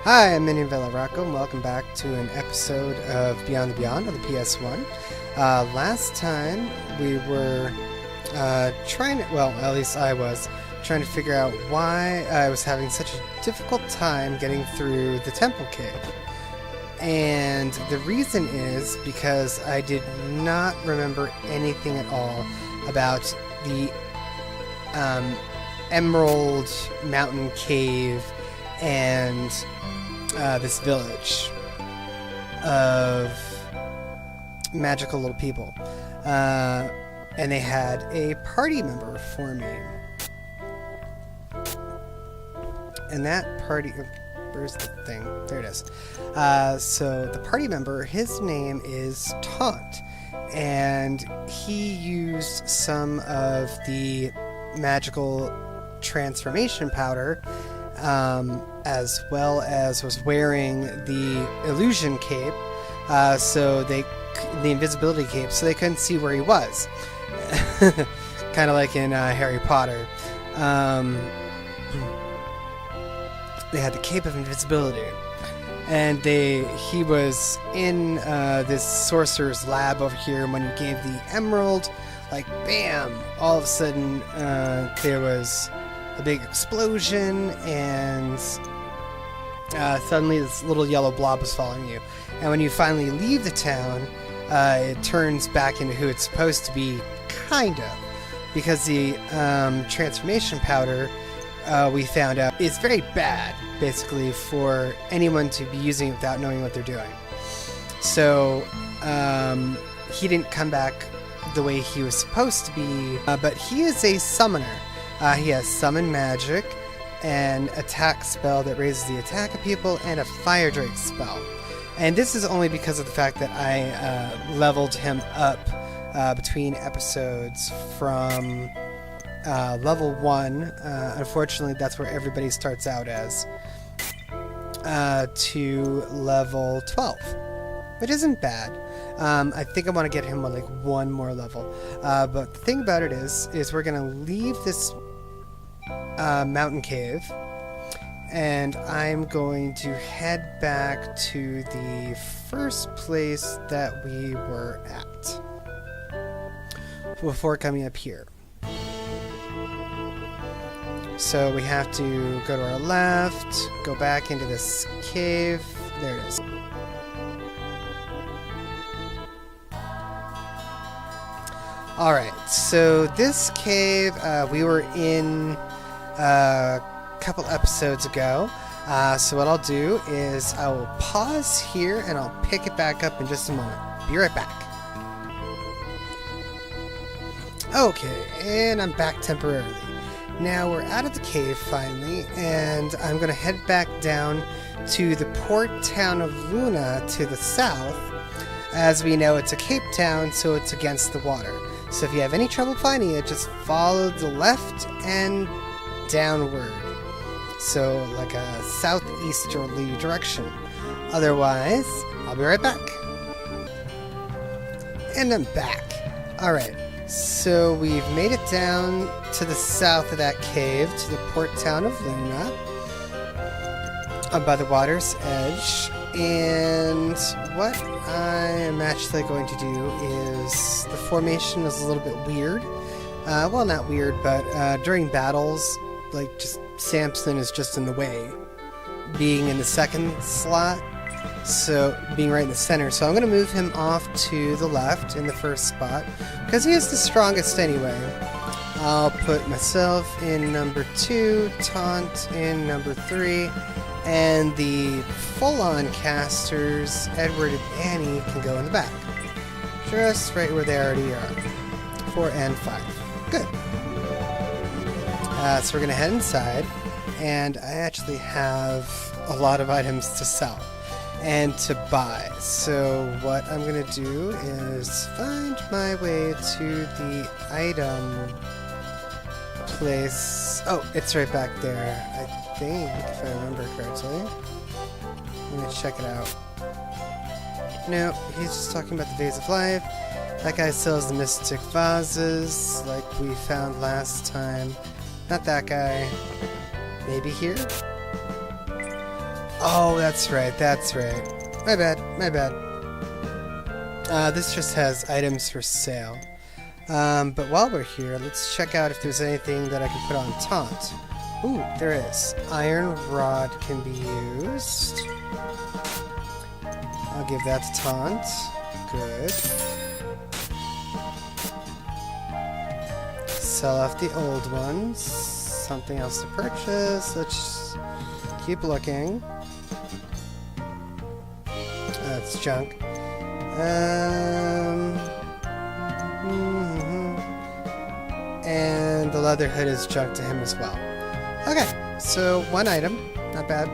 Hi, I'm Minyin Valarauco, and welcome back to an episode of Beyond the Beyond on the PS1. Last time we were at least I was, trying to figure out why I was having such a difficult time getting through the Temple Cave. And the reason is because I did not remember anything at all about the Emerald Mountain Cave and this village of magical little people. And they had a party member for me. And that party... Where's the thing? There it is. So the party member, his name is Taunt. And he used some of the magical transformation powder, as well as was wearing the illusion cape, the invisibility cape, so they couldn't see where he was. Kind of like in Harry Potter. They had the cape of invisibility, and he was in this sorcerer's lab over here. And when you gave the emerald, like bam, all of a sudden there was a big explosion, and suddenly this little yellow blob was following you. And when you finally leave the town, it turns back into who it's supposed to be, kind of, because the transformation powder, we found out, is very bad, basically, for anyone to be using it without knowing what they're doing. So he didn't come back the way he was supposed to be, but he is a summoner. He has summon magic, an attack spell that raises the attack of people, and a fire drake spell. And this is only because of the fact that I leveled him up between episodes from level 1, unfortunately that's where everybody starts out as, to level 12, which isn't bad. I think I want to get him on like one more level, but the thing about it is we're gonna leave this mountain cave, and I'm going to head back to the first place that we were at before coming up here. So we have to go to our left, go back into this cave. There it is. Alright, so this cave we were in a couple episodes ago. So what I'll do is I will pause here and I'll pick it back up in just a moment. Be right back. Okay, and I'm back temporarily. Now we're out of the cave finally, and I'm going to head back down to the port town of Luna to the south. As we know, it's a cape town, so it's against the water. So if you have any trouble finding it, just follow the left and downward. So like a southeasterly direction. Otherwise, I'll be right back. And I'm back. Alright. So we've made it down to the south of that cave, to the port town of Luna, by the water's edge. And what I am actually going to do is, the formation is a little bit weird. Well, not weird, but during battles, like, just Samson is just in the way, being in the second slot, so being right in the center. So I'm going to move him off to the left in the first spot, because he is the strongest anyway. I'll put myself in number 2, Taunt in number 3, and the full-on casters, Edward and Annie, can go in the back. Just right where they already are. 4 and 5. Good. So we're going to head inside, and I actually have a lot of items to sell and to buy. So what I'm going to do is find my way to the item place. Oh, it's right back there, I think, if I remember correctly. Let me check it out. No, he's just talking about the Vase of Life. That guy sells the mystic vases, like we found last time. Not that guy. Maybe here? Oh, that's right, that's right. My bad, my bad. This just has items for sale. But while we're here, let's check out if there's anything that I can put on taunt. Ooh, there is. Iron rod can be used. I'll give that to taunt. Good. Sell off the old ones. Something else to purchase. Let's keep looking. That's junk. And the leather hood is junk to him as well. Okay, so one item. Not bad.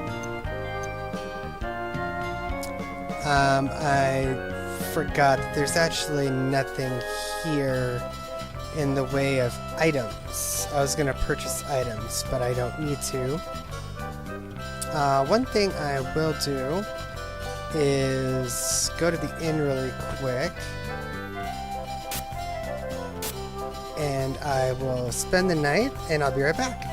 I forgot that there's actually nothing here in the way of items. I was going to purchase items, but I don't need to. One thing I will do is go to the inn really quick, and I will spend the night, and I'll be right back.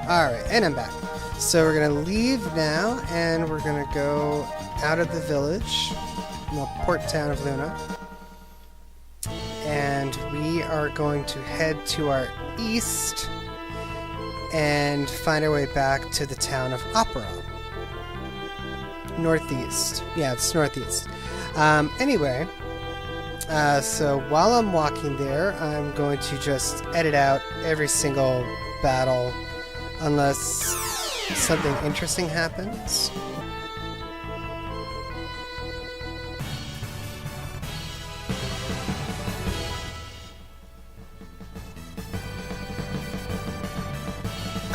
Alright, and I'm back. So we're going to leave now, and we're going to go out of the village, in the port town of Luna, and we are going to head to our east and find our way back to the town of Opera. Northeast. Yeah, it's northeast. Anyway, so while I'm walking there, I'm going to just edit out every single battle unless something interesting happens.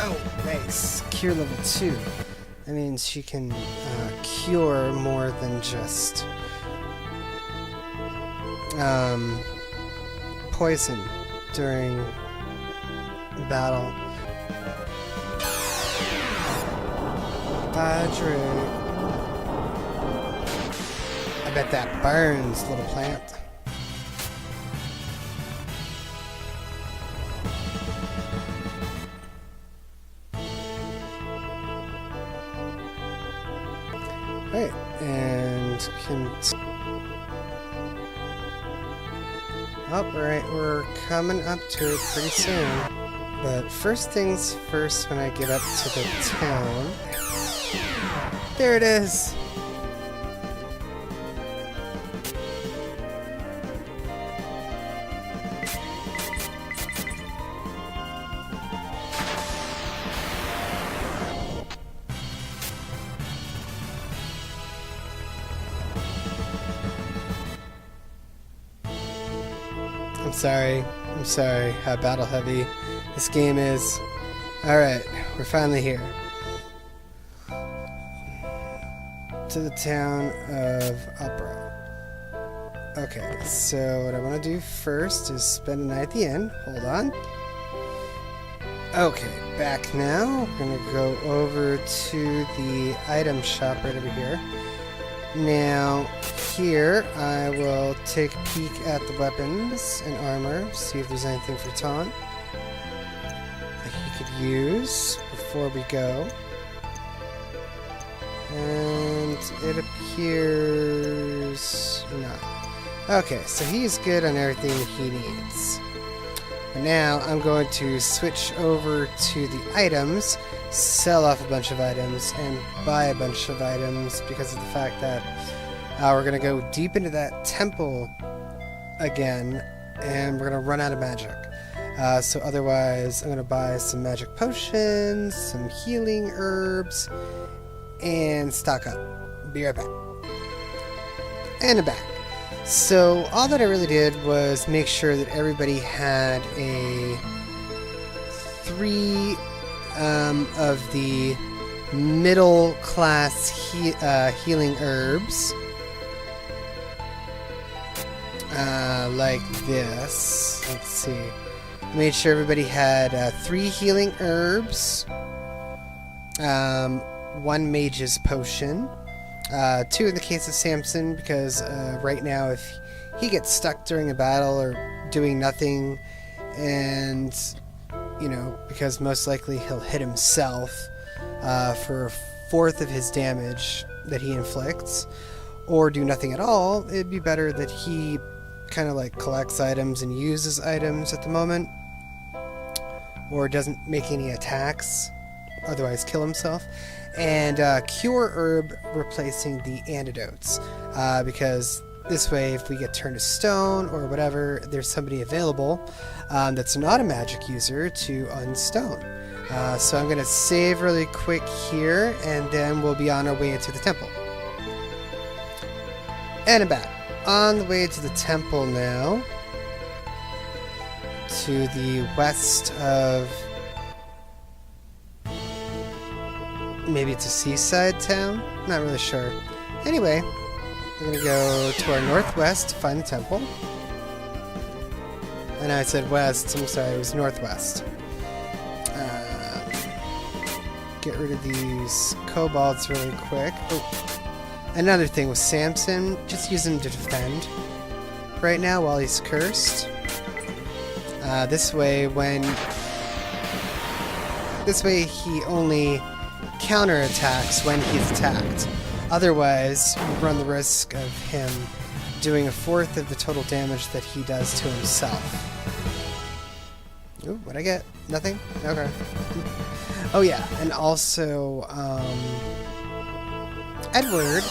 Oh, nice. Cure level 2. That means she can cure more than just poison during battle. Hydrate. I bet that burns, little plant. Right, and alright, we're coming up to it pretty soon. But first things first, when I get up to the town... There it is! I'm sorry how battle heavy this game is. Alright, we're finally here. To the town of Opera. Okay, so what I want to do first is spend the night at the inn. Hold on. Okay, back now. We're going to go over to the item shop right over here. Now, here, I will take a peek at the weapons and armor, see if there's anything for taunt that he could use before we go. And it appears not. Okay, so he's good on everything he needs. And now I'm going to switch over to the items, sell off a bunch of items, and buy a bunch of items because of the fact that we're going to go deep into that temple again, and we're going to run out of magic. So otherwise, I'm going to buy some magic potions, some healing herbs, and stock up. Be right back. And I'm back. So all that I really did was make sure that everybody had a 3 of the middle class healing herbs, like this. Let's see. Made sure everybody had 3 healing herbs, 1 mage's potion, 2 in the case of Samson, because right now if he gets stuck during a battle or doing nothing, and you know, because most likely he'll hit himself for fourth of his damage that he inflicts, or do nothing at all, it'd be better that he kind of like collects items and uses items at the moment, or doesn't make any attacks, otherwise kill himself. And Cure Herb replacing the antidotes, because this way if we get turned to stone or whatever, there's somebody available that's not a magic user to unstone. So I'm going to save really quick here, and then we'll be on our way into the temple. And I'm back. On the way to the temple now, to the west of... maybe it's a seaside town? Not really sure. Anyway, we're going to go to our northwest to find the temple. And I said west, I'm sorry, it was northwest. Get rid of these kobolds really quick. Oh. Another thing with Samson, just use him to defend right now while he's cursed. This way he only counterattacks when he's attacked. Otherwise, you run the risk of him doing a fourth of the total damage that he does to himself. Ooh, what'd I get? Nothing? Okay. Oh yeah, and also, Edward,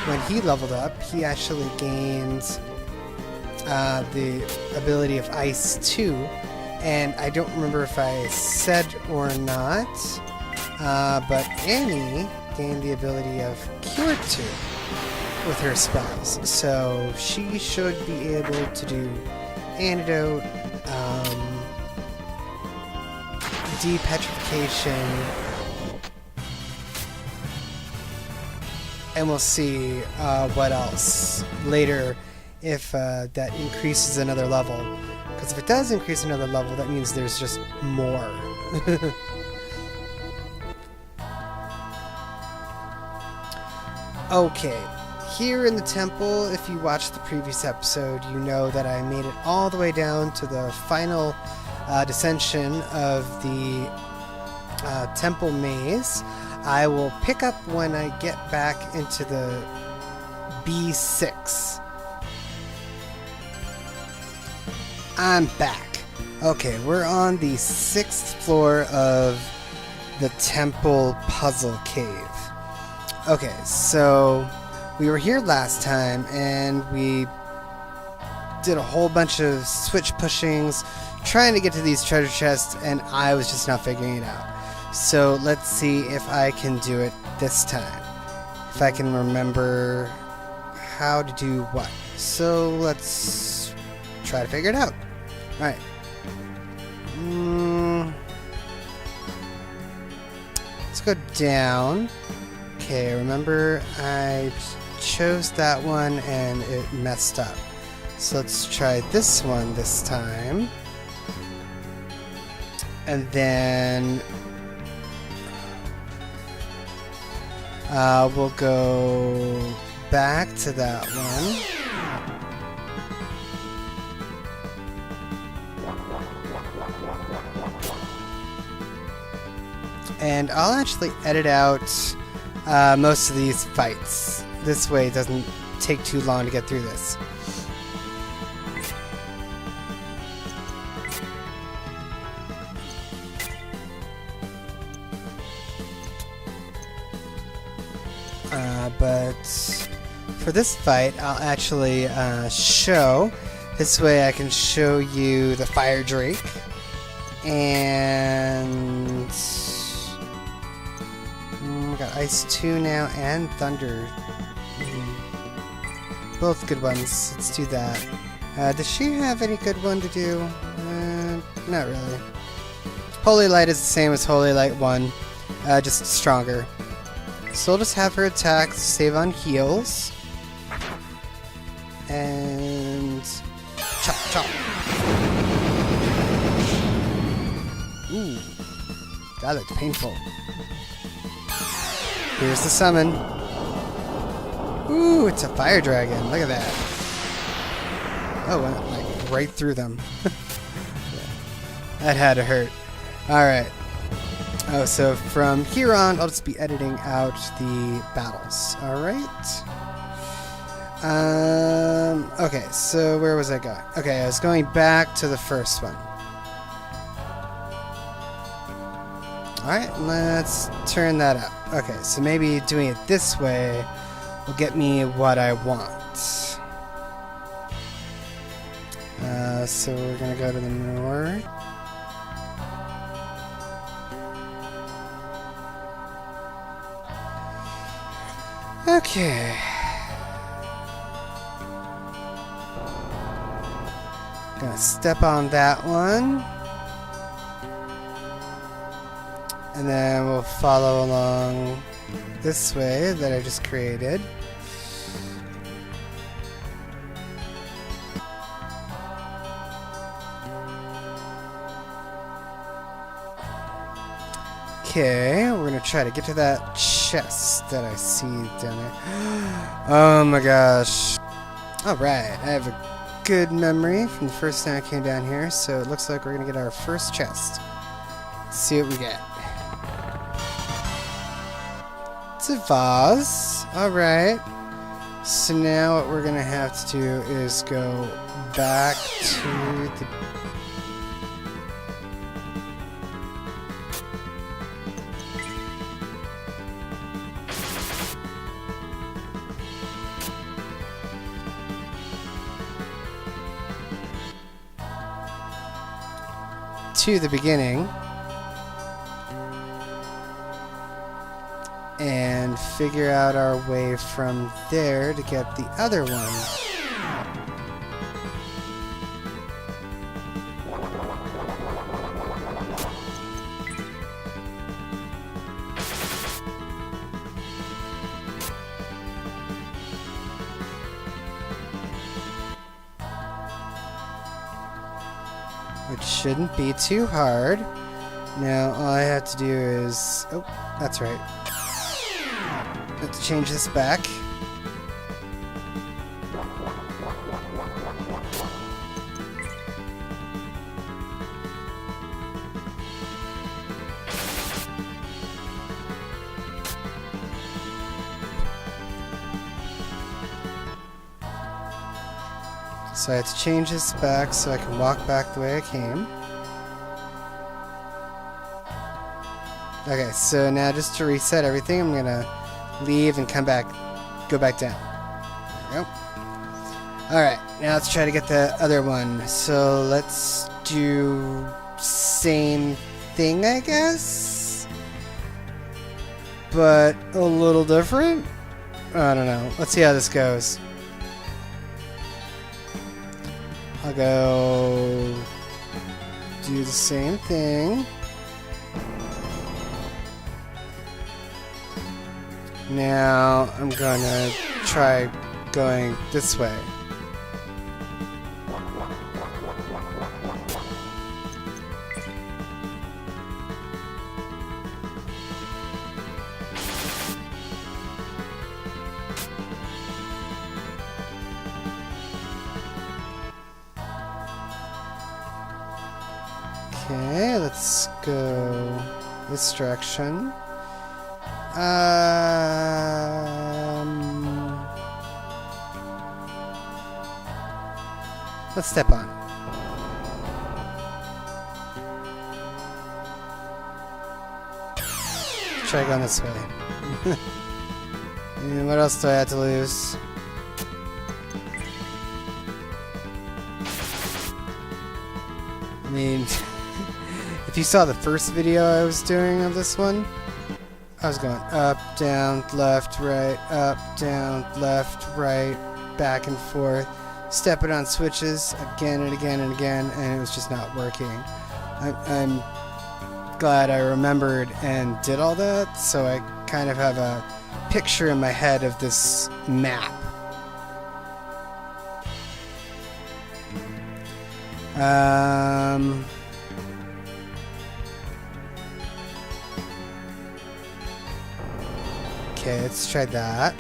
when he leveled up, he actually gained the ability of Ice 2, and I don't remember if I said or not, but Annie gained the ability of Cure 2 with her spells, so she should be able to do Antidote, Depetrification, and we'll see what else later if that increases another level. Because if it does increase another level, that means there's just more. Okay, here in the temple, if you watched the previous episode, you know that I made it all the way down to the final descension of the temple maze. I will pick up when I get back into the B6. I'm back. Okay, we're on the 6th floor of the temple puzzle cave. Okay, so we were here last time and we did a whole bunch of switch pushings trying to get to these treasure chests, and I was just not figuring it out. So let's see if I can do it this time. If I can remember how to do what. So let's try to figure it out. Alright. Let's go down. Okay, remember I chose that one and it messed up. So let's try this one this time. And then we'll go back to that one. And I'll actually edit out most of these fights. This way it doesn't take too long to get through this. But for this fight, I'll actually show. This way I can show you the Fire Drake. And we got Ice 2 now and Thunder. Both good ones. Let's do that. Does she have any good one to do? Not really. Holy Light is the same as Holy Light 1, just stronger. So we'll just have her attack, save on heals. And chop chop. Ooh, that looked painful. Here's the summon. Ooh, it's a fire dragon. Look at that. Oh, went like right through them. That had to hurt. Alright. Oh, so from here on, I'll just be editing out the battles. Alright. Okay, so where was I going? Okay, I was going back to the first one. Alright, let's turn that up. Okay, so maybe doing it this way will get me what I want. So we're gonna go to the north. Okay. Gonna step on that one. And then we'll follow along this way that I just created. Okay, we're gonna try to get to that chest that I see down there. Oh my gosh. Alright, I have a good memory from the first time I came down here, so it looks like we're gonna get our first chest. Let's see what we get. It's a vase. Alright. So now what we're gonna have to do is go back to the... to the beginning and figure out our way from there to get the other one. Which shouldn't be too hard. Now all I have to do is... oh, that's right. I have to change this back. So I have to change this back so I can walk back the way I came. Okay, so now just to reset everything, I'm gonna leave and come back, go back down. There we go. Alright, now let's try to get the other one. So let's do same thing, I guess? But a little different? I don't know. Let's see how this goes. I'll go do the same thing. Now I'm gonna try going this way. Okay, let's go this direction. Let's step on. Try going this way. And what else do I have to lose? I mean, if you saw the first video I was doing of this one, I was going up, down, left, right, up, down, left, right, back and forth, stepping on switches again and again and again, and it was just not working. I'm glad I remembered and did all that, so I kind of have a picture in my head of this map. Okay, let's try that.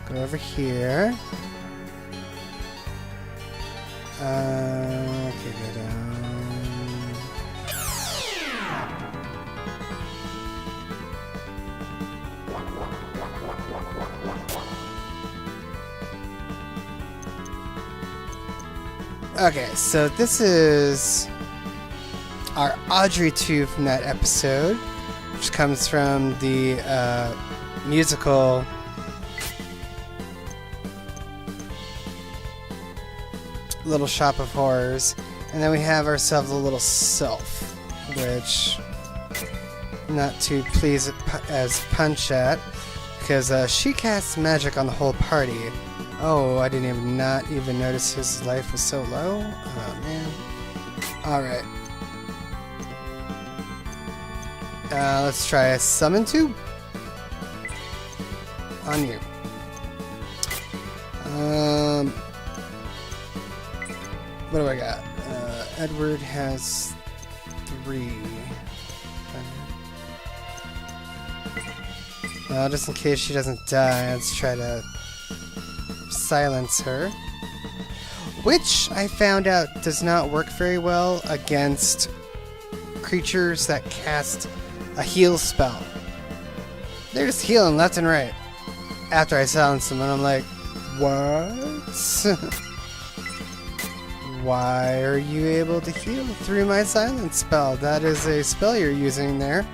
Go over here. Okay, good. Okay, so this is our Audrey 2 from that episode, which comes from the musical Little Shop of Horrors. And then we have ourselves a little sylph, which I'm not too pleased as Punch at, because she casts magic on the whole party. Oh, I didn't not even notice his life was so low. Oh, man. Alright. Let's try a summon tube on you. What do I got? Edward has 3. Well, just in case she doesn't die, let's try to silence her. Which I found out does not work very well against creatures that cast a heal spell. They're just healing left and right after I silence them, and I'm like, what? Why are you able to heal through my silence spell? That is a spell you're using there.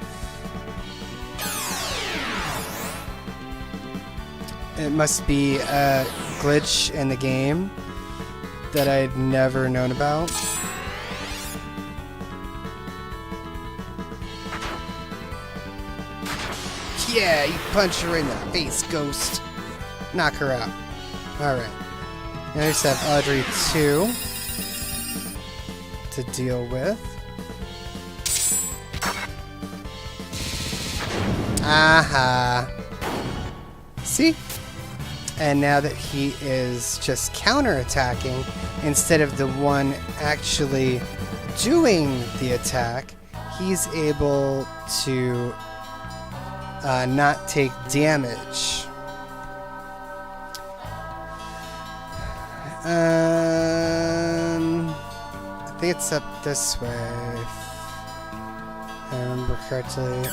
It must be a glitch in the game that I'd never known about. Yeah, you punch her in the face, ghost. Knock her out. Alright. Now I just have Audrey 2 to deal with. Aha. See? And now that he is just counterattacking instead of the one actually doing the attack, he's able to not take damage. I think it's up this way, if I remember correctly.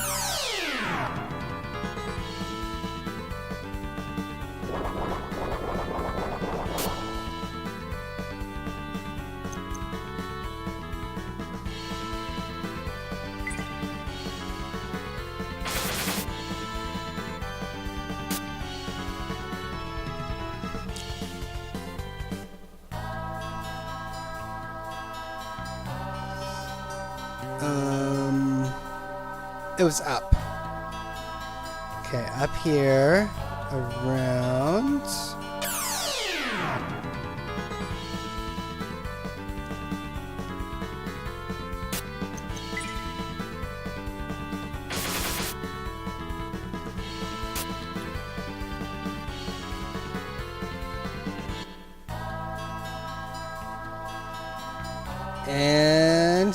It was up. Okay, up here, around. And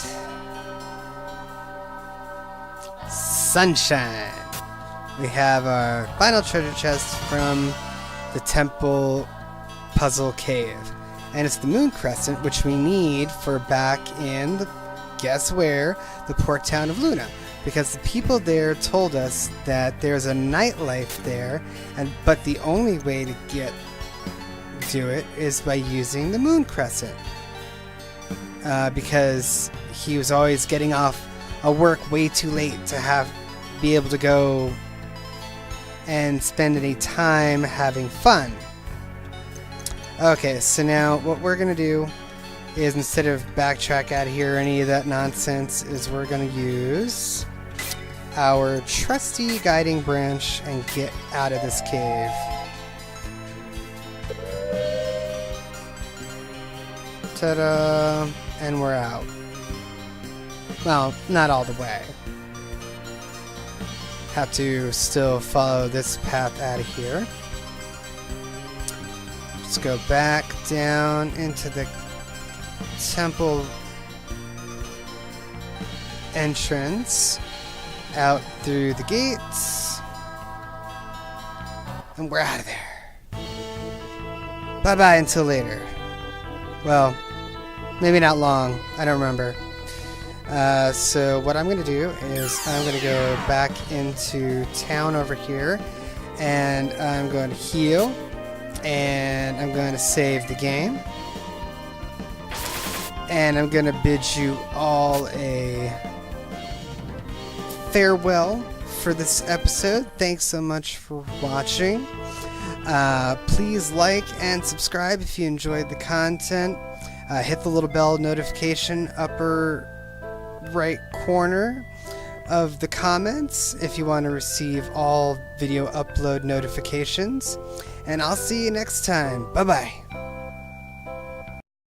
sunshine. We have our final treasure chest from the temple puzzle cave. And it's the moon crescent, which we need for back in the, guess where? The port town of Luna. Because the people there told us that there's a nightlife there, but the only way to do it is by using the moon crescent. Because he was always getting off of work way too late to be able to go and spend any time having fun. Okay, so now what we're gonna do is, instead of backtrack out of here or any of that nonsense, is we're gonna use our trusty guiding branch and get out of this cave. Ta-da! And we're out. Well, not all the way. Have to still follow this path out of here. Let's go back down into the temple entrance, out through the gates, and we're out of there. Bye-bye until later. Well, Maybe not long. I don't remember. So what I'm going to do is I'm going to go back into town over here, and I'm going to heal, and I'm going to save the game, and I'm going to bid you all a farewell for this episode. Thanks so much for watching. Please like and subscribe if you enjoyed the content. Hit the little bell notification upper right corner of the comments if you want to receive all video upload notifications. And I'll see you next time. Bye bye.